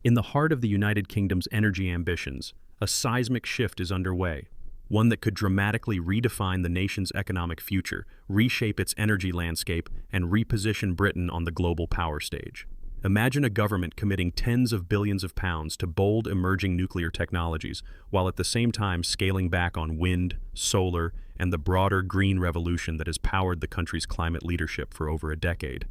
In the heart of the United Kingdom's energy ambitions, a seismic shift is underway, one that could dramatically redefine the nation's economic future, reshape its energy landscape, and reposition Britain on the global power stage. Imagine a government committing tens of billions of pounds to bold emerging nuclear technologies, while at the same time scaling back on wind, solar, and the broader green revolution that has powered the country's climate leadership for over a decade.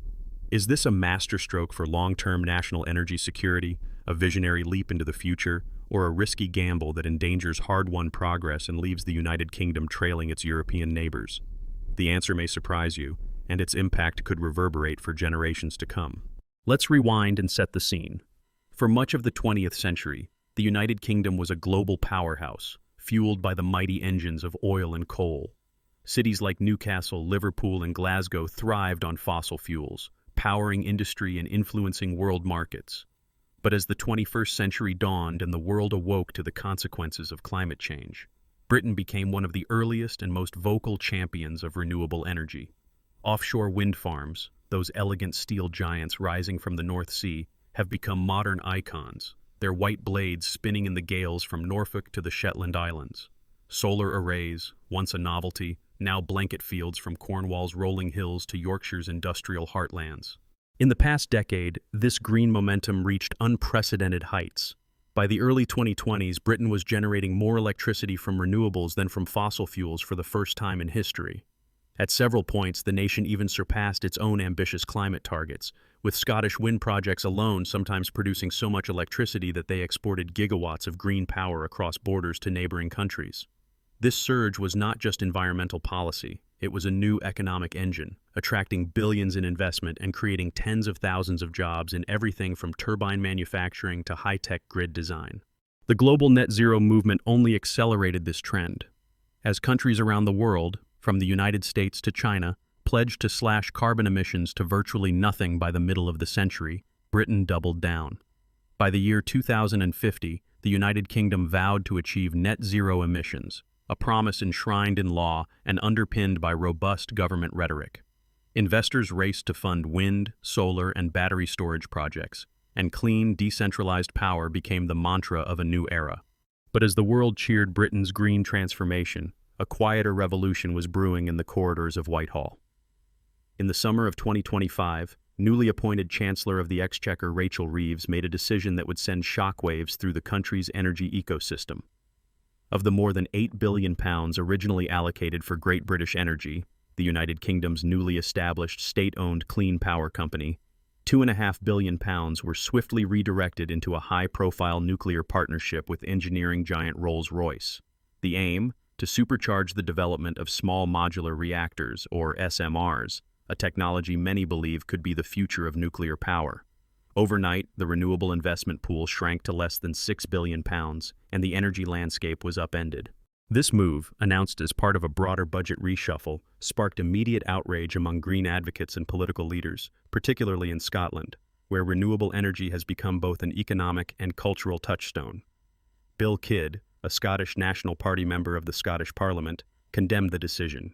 Is this a masterstroke for long-term national energy security, a visionary leap into the future, or a risky gamble that endangers hard-won progress and leaves the United Kingdom trailing its European neighbors? The answer may surprise you, and its impact could reverberate for generations to come. Let's rewind and set the scene. For much of the 20th century, the United Kingdom was a global powerhouse, fueled by the mighty engines of oil and coal. Cities like Newcastle, Liverpool, and Glasgow thrived on fossil fuels, powering industry and influencing world markets. But as the 21st century dawned and the world awoke to the consequences of climate change, Britain became one of the earliest and most vocal champions of renewable energy. Offshore wind farms, those elegant steel giants rising from the North Sea, have become modern icons, their white blades spinning in the gales from Norfolk to the Shetland Islands. Solar arrays, once a novelty, now blanket fields from Cornwall's rolling hills to Yorkshire's industrial heartlands. In the past decade, this green momentum reached unprecedented heights. By the early 2020s, Britain was generating more electricity from renewables than from fossil fuels for the first time in history. At several points, the nation even surpassed its own ambitious climate targets, with Scottish wind projects alone sometimes producing so much electricity that they exported gigawatts of green power across borders to neighboring countries. This surge was not just environmental policy, it was a new economic engine, attracting billions in investment and creating tens of thousands of jobs in everything from turbine manufacturing to high-tech grid design. The global net zero movement only accelerated this trend. As countries around the world, from the United States to China, pledged to slash carbon emissions to virtually nothing by the middle of the century, Britain doubled down. By the year 2050, the United Kingdom vowed to achieve net zero emissions, a promise enshrined in law and underpinned by robust government rhetoric. Investors raced to fund wind, solar, and battery storage projects, and clean, decentralized power became the mantra of a new era. But as the world cheered Britain's green transformation, a quieter revolution was brewing in the corridors of Whitehall. In the summer of 2025, newly appointed Chancellor of the Exchequer Rachel Reeves made a decision that would send shockwaves through the country's energy ecosystem. Of the more than £8 billion originally allocated for Great British Energy, the United Kingdom's newly established state-owned clean power company, £2.5 billion were swiftly redirected into a high-profile nuclear partnership with engineering giant Rolls-Royce. The aim? To supercharge the development of small modular reactors, or SMRs, a technology many believe could be the future of nuclear power. Overnight, the renewable investment pool shrank to less than £6 billion, and the energy landscape was upended. This move, announced as part of a broader budget reshuffle, sparked immediate outrage among green advocates and political leaders, particularly in Scotland, where renewable energy has become both an economic and cultural touchstone. Bill Kidd, a Scottish National Party member of the Scottish Parliament, condemned the decision.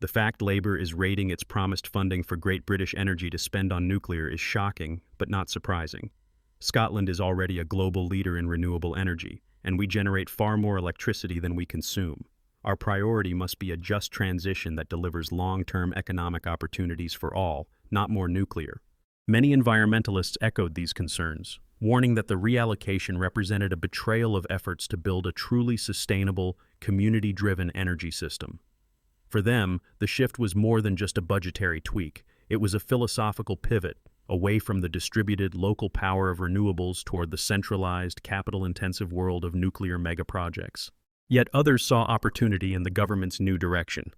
The fact Labour is raiding its promised funding for Great British Energy to spend on nuclear is shocking, but not surprising. Scotland is already a global leader in renewable energy, and we generate far more electricity than we consume. Our priority must be a just transition that delivers long-term economic opportunities for all, not more nuclear. Many environmentalists echoed these concerns, warning that the reallocation represented a betrayal of efforts to build a truly sustainable, community-driven energy system. For them, the shift was more than just a budgetary tweak. It was a philosophical pivot, away from the distributed local power of renewables toward the centralized, capital-intensive world of nuclear megaprojects. Yet others saw opportunity in the government's new direction.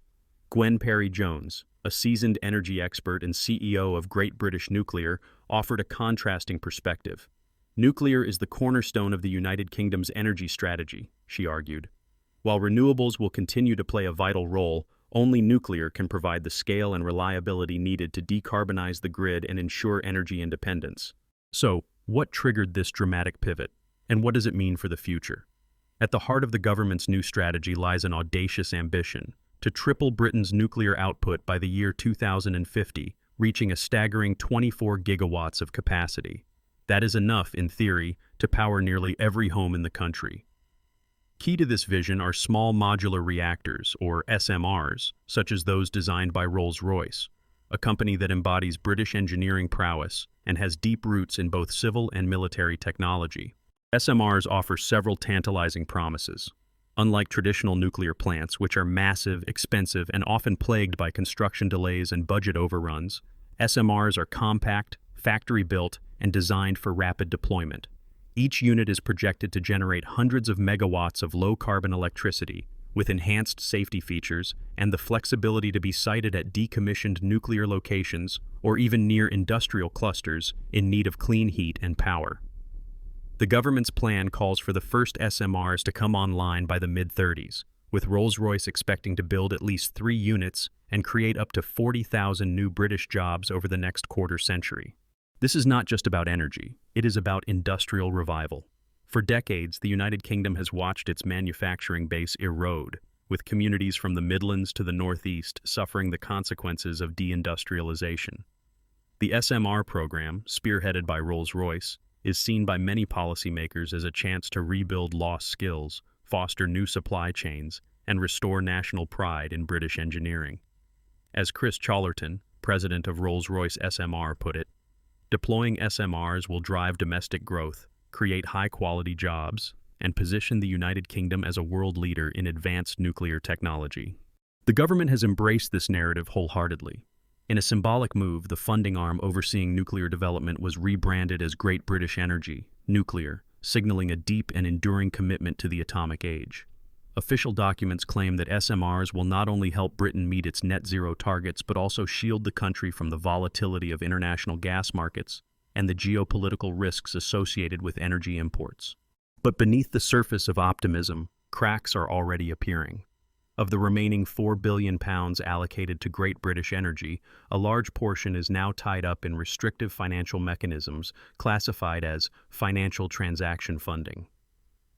Gwen Parry-Jones, a seasoned energy expert and CEO of Great British Nuclear, offered a contrasting perspective. Nuclear is the cornerstone of the United Kingdom's energy strategy, she argued. While renewables will continue to play a vital role, only nuclear can provide the scale and reliability needed to decarbonize the grid and ensure energy independence. So, what triggered this dramatic pivot, and what does it mean for the future? At the heart of the government's new strategy lies an audacious ambition to triple Britain's nuclear output by the year 2050, reaching a staggering 24 gigawatts of capacity. That is enough, in theory, to power nearly every home in the country. Key to this vision are small modular reactors, or SMRs, such as those designed by Rolls-Royce, a company that embodies British engineering prowess and has deep roots in both civil and military technology. SMRs offer several tantalizing promises. Unlike traditional nuclear plants, which are massive, expensive, and often plagued by construction delays and budget overruns, SMRs are compact, factory-built, and designed for rapid deployment. Each unit is projected to generate hundreds of megawatts of low-carbon electricity, with enhanced safety features and the flexibility to be sited at decommissioned nuclear locations or even near industrial clusters in need of clean heat and power. The government's plan calls for the first SMRs to come online by the mid-30s, with Rolls-Royce expecting to build at least 3 units and create up to 40,000 new British jobs over the next quarter century. This is not just about energy, it is about industrial revival. For decades, the United Kingdom has watched its manufacturing base erode, with communities from the Midlands to the Northeast suffering the consequences of deindustrialization. The SMR program, spearheaded by Rolls-Royce, is seen by many policymakers as a chance to rebuild lost skills, foster new supply chains, and restore national pride in British engineering. As Chris Challerton, president of Rolls-Royce SMR, put it, deploying SMRs will drive domestic growth, create high-quality jobs, and position the United Kingdom as a world leader in advanced nuclear technology. The government has embraced this narrative wholeheartedly. In a symbolic move, the funding arm overseeing nuclear development was rebranded as Great British Energy, Nuclear, signaling a deep and enduring commitment to the atomic age. Official documents claim that SMRs will not only help Britain meet its net zero targets but also shield the country from the volatility of international gas markets and the geopolitical risks associated with energy imports. But beneath the surface of optimism, cracks are already appearing. Of the remaining £4 billion allocated to Great British Energy, a large portion is now tied up in restrictive financial mechanisms classified as financial transaction funding.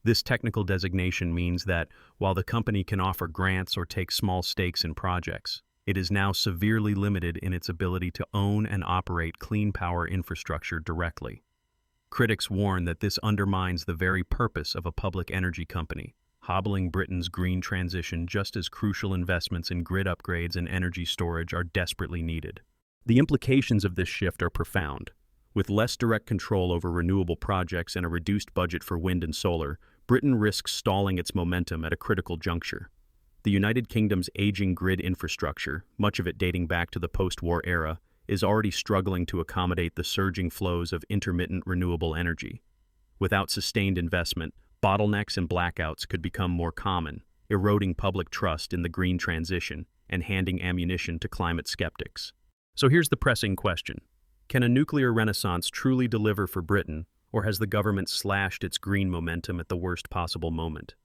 This technical designation means that, while the company can offer grants or take small stakes in projects, it is now severely limited in its ability to own and operate clean power infrastructure directly. Critics warn that this undermines the very purpose of a public energy company, hobbling Britain's green transition just as crucial investments in grid upgrades and energy storage are desperately needed. The implications of this shift are profound. With less direct control over renewable projects and a reduced budget for wind and solar, Britain risks stalling its momentum at a critical juncture. The United Kingdom's aging grid infrastructure, much of it dating back to the post-war era, is already struggling to accommodate the surging flows of intermittent renewable energy. Without sustained investment, bottlenecks and blackouts could become more common, eroding public trust in the green transition and handing ammunition to climate skeptics. So here's the pressing question. Can a nuclear renaissance truly deliver for Britain, or has the government slashed its green momentum at the worst possible moment?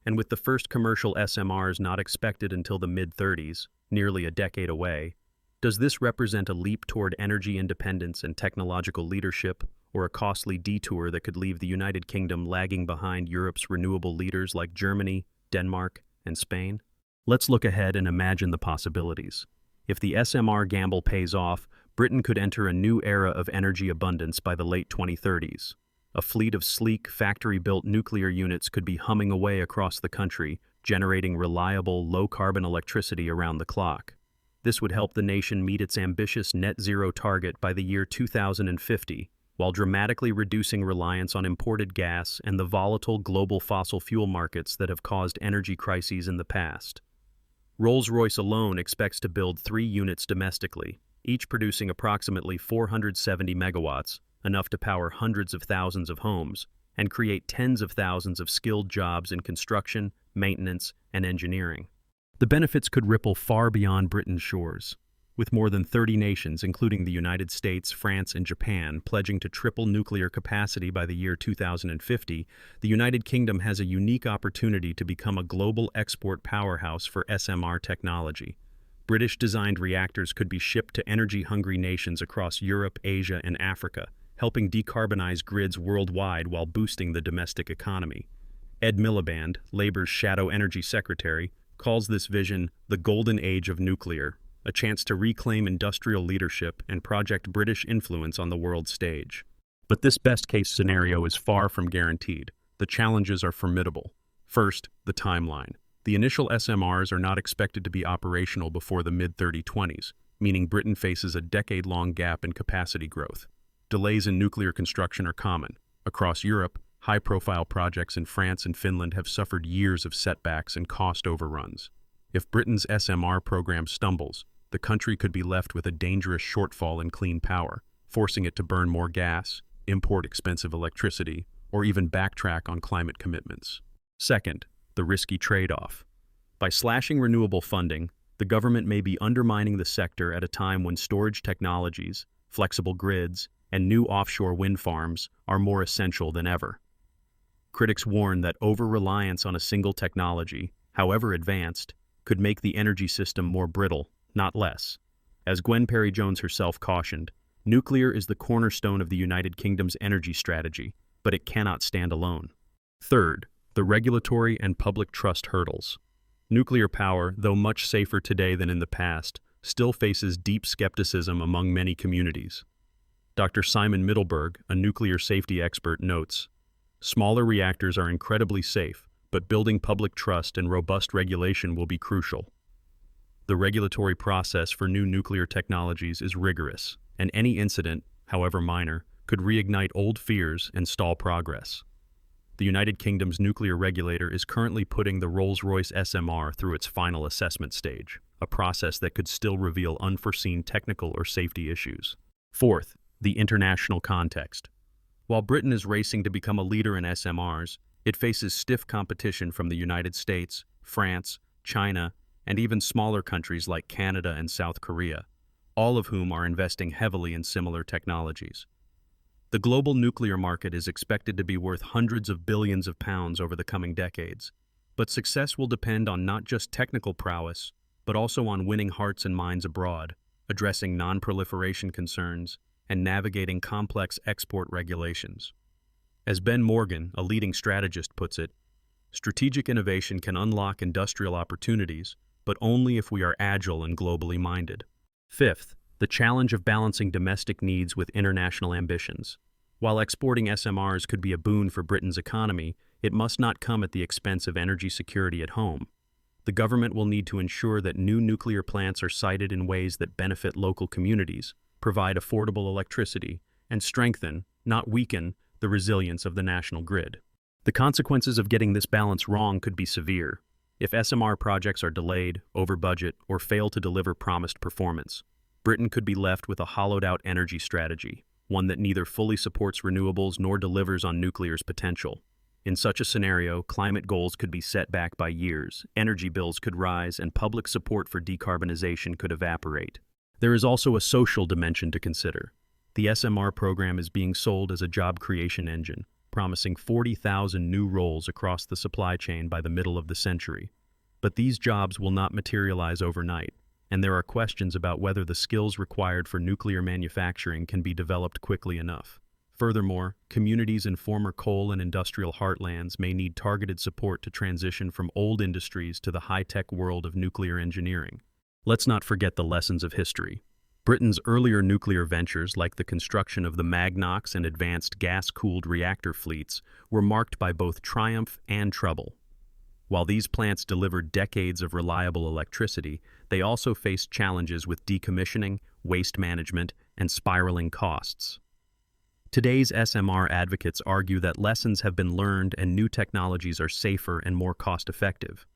And with the first commercial SMRs not expected until the mid-30s, nearly a decade away, does this represent a leap toward energy independence and technological leadership, or a costly detour that could leave the United Kingdom lagging behind Europe's renewable leaders like Germany, Denmark, and Spain? Let's look ahead and imagine the possibilities. If the SMR gamble pays off, Britain could enter a new era of energy abundance by the late 2030s. A fleet of sleek, factory-built nuclear units could be humming away across the country, generating reliable, low-carbon electricity around the clock. This would help the nation meet its ambitious net zero target by the year 2050, while dramatically reducing reliance on imported gas and the volatile global fossil fuel markets that have caused energy crises in the past. Rolls-Royce alone expects to build 3 units domestically, each producing approximately 470 megawatts, enough to power hundreds of thousands of homes, and create tens of thousands of skilled jobs in construction, maintenance, and engineering. The benefits could ripple far beyond Britain's shores, with more than 30 nations, including the United States, France, and Japan, pledging to triple nuclear capacity by the year 2050, the United Kingdom has a unique opportunity to become a global export powerhouse for SMR technology. British-designed reactors could be shipped to energy-hungry nations across Europe, Asia, and Africa, helping decarbonize grids worldwide while boosting the domestic economy. Ed Miliband, Labour's shadow energy secretary, calls this vision the golden age of nuclear, a chance to reclaim industrial leadership and project British influence on the world stage. But this best-case scenario is far from guaranteed. The challenges are formidable. First, the timeline. The initial SMRs are not expected to be operational before the mid-2020s, meaning Britain faces a decade-long gap in capacity growth. Delays in nuclear construction are common. Across Europe, high-profile projects in France and Finland have suffered years of setbacks and cost overruns. If Britain's SMR program stumbles, the country could be left with a dangerous shortfall in clean power, forcing it to burn more gas, import expensive electricity, or even backtrack on climate commitments. Second, the risky trade-off. By slashing renewable funding, the government may be undermining the sector at a time when storage technologies, flexible grids, and new offshore wind farms are more essential than ever. Critics warn that over-reliance on a single technology, however advanced, could make the energy system more brittle, not less. As Gwen Parry-Jones herself cautioned, nuclear is the cornerstone of the United Kingdom's energy strategy, but it cannot stand alone. Third, the regulatory and public trust hurdles. Nuclear power, though much safer today than in the past, still faces deep skepticism among many communities. Dr. Simon Middleberg, a nuclear safety expert, notes, "Smaller reactors are incredibly safe, but building public trust and robust regulation will be crucial." The regulatory process for new nuclear technologies is rigorous, and any incident, however minor, could reignite old fears and stall progress. The United Kingdom's nuclear regulator is currently putting the Rolls-Royce SMR through its final assessment stage, a process that could still reveal unforeseen technical or safety issues. Fourth, the international context. While Britain is racing to become a leader in SMRs, it faces stiff competition from the United States, France, China, and even smaller countries like Canada and South Korea, all of whom are investing heavily in similar technologies. The global nuclear market is expected to be worth hundreds of billions of pounds over the coming decades, but success will depend on not just technical prowess, but also on winning hearts and minds abroad, addressing non-proliferation concerns, and navigating complex export regulations. As Ben Morgan, a leading strategist, puts it, strategic innovation can unlock industrial opportunities, but only if we are agile and globally minded. Fifth, the challenge of balancing domestic needs with international ambitions. While exporting SMRs could be a boon for Britain's economy, it must not come at the expense of energy security at home. The government will need to ensure that new nuclear plants are sited in ways that benefit local communities, provide affordable electricity, and strengthen, not weaken, the resilience of the national grid. The consequences of getting this balance wrong could be severe. If SMR projects are delayed, over budget, or fail to deliver promised performance, Britain could be left with a hollowed-out energy strategy, one that neither fully supports renewables nor delivers on nuclear's potential. In such a scenario, climate goals could be set back by years, energy bills could rise, and public support for decarbonization could evaporate. There is also a social dimension to consider. The SMR program is being sold as a job creation engine, promising 40,000 new roles across the supply chain by the middle of the century. But these jobs will not materialize overnight, and there are questions about whether the skills required for nuclear manufacturing can be developed quickly enough. Furthermore, communities in former coal and industrial heartlands may need targeted support to transition from old industries to the high-tech world of nuclear engineering. Let's not forget the lessons of history. Britain's earlier nuclear ventures, like the construction of the Magnox and advanced gas-cooled reactor fleets, were marked by both triumph and trouble. While these plants delivered decades of reliable electricity, they also faced challenges with decommissioning, waste management, and spiraling costs. Today's SMR advocates argue that lessons have been learned and new technologies are safer and more cost-effective.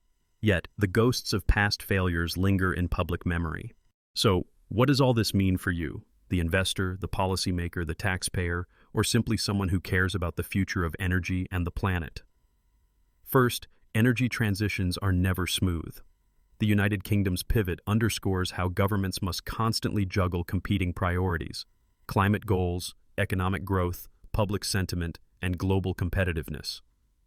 Yet, the ghosts of past failures linger in public memory. So, what does all this mean for you, the investor, the policymaker, the taxpayer, or simply someone who cares about the future of energy and the planet? First, energy transitions are never smooth. The United Kingdom's pivot underscores how governments must constantly juggle competing priorities: climate goals, economic growth, public sentiment, and global competitiveness.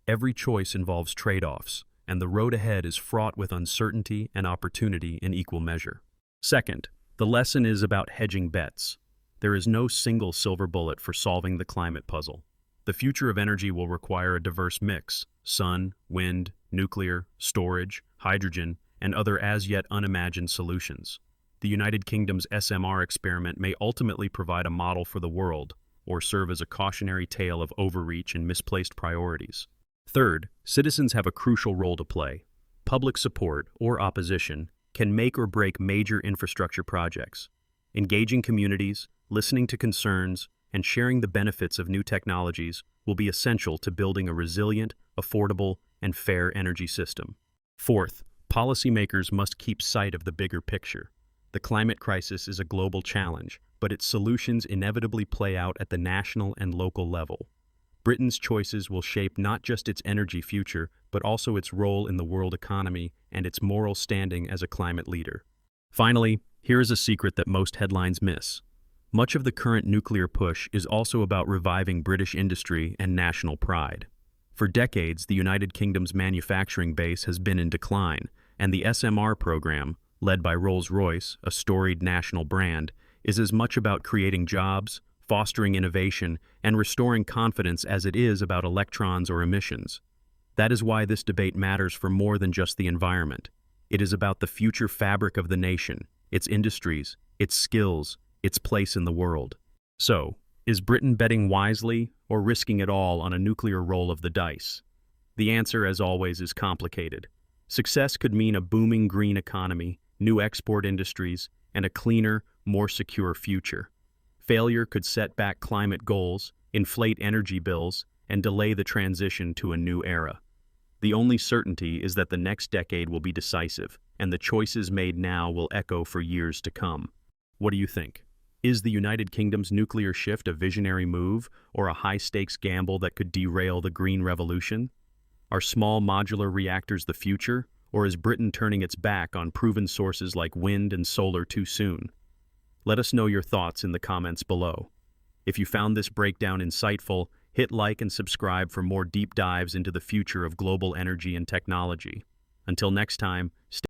Every choice involves trade-offs, and the road ahead is fraught with uncertainty and opportunity in equal measure. Second, the lesson is about hedging bets. There is no single silver bullet for solving the climate puzzle. The future of energy will require a diverse mix: sun, wind, nuclear, storage, hydrogen, and other as-yet unimagined solutions. The United Kingdom's SMR experiment may ultimately provide a model for the world, or serve as a cautionary tale of overreach and misplaced priorities. Third, citizens have a crucial role to play. Public support, or opposition, can make or break major infrastructure projects. Engaging communities, listening to concerns, and sharing the benefits of new technologies will be essential to building a resilient, affordable, and fair energy system. Fourth, policymakers must keep sight of the bigger picture. The climate crisis is a global challenge, but its solutions inevitably play out at the national and local level. Britain's choices will shape not just its energy future, but also its role in the world economy and its moral standing as a climate leader. Finally, here is a secret that most headlines miss. Much of the current nuclear push is also about reviving British industry and national pride. For decades, the United Kingdom's manufacturing base has been in decline, and the SMR program, led by Rolls-Royce, a storied national brand, is as much about creating jobs, fostering innovation, and restoring confidence as it is about electrons or emissions. That is why this debate matters for more than just the environment. It is about the future fabric of the nation, its industries, its skills, its place in the world. So, is Britain betting wisely or risking it all on a nuclear roll of the dice? The answer, as always, is complicated. Success could mean a booming green economy, new export industries, and a cleaner, more secure future. Failure could set back climate goals, inflate energy bills, and delay the transition to a new era. The only certainty is that the next decade will be decisive, and the choices made now will echo for years to come. What do you think? Is the United Kingdom's nuclear shift a visionary move or a high-stakes gamble that could derail the green revolution? Are small modular reactors the future, or is Britain turning its back on proven sources like wind and solar too soon? Let us know your thoughts in the comments below. If you found this breakdown insightful, hit like and subscribe for more deep dives into the future of global energy and technology. Until next time, stay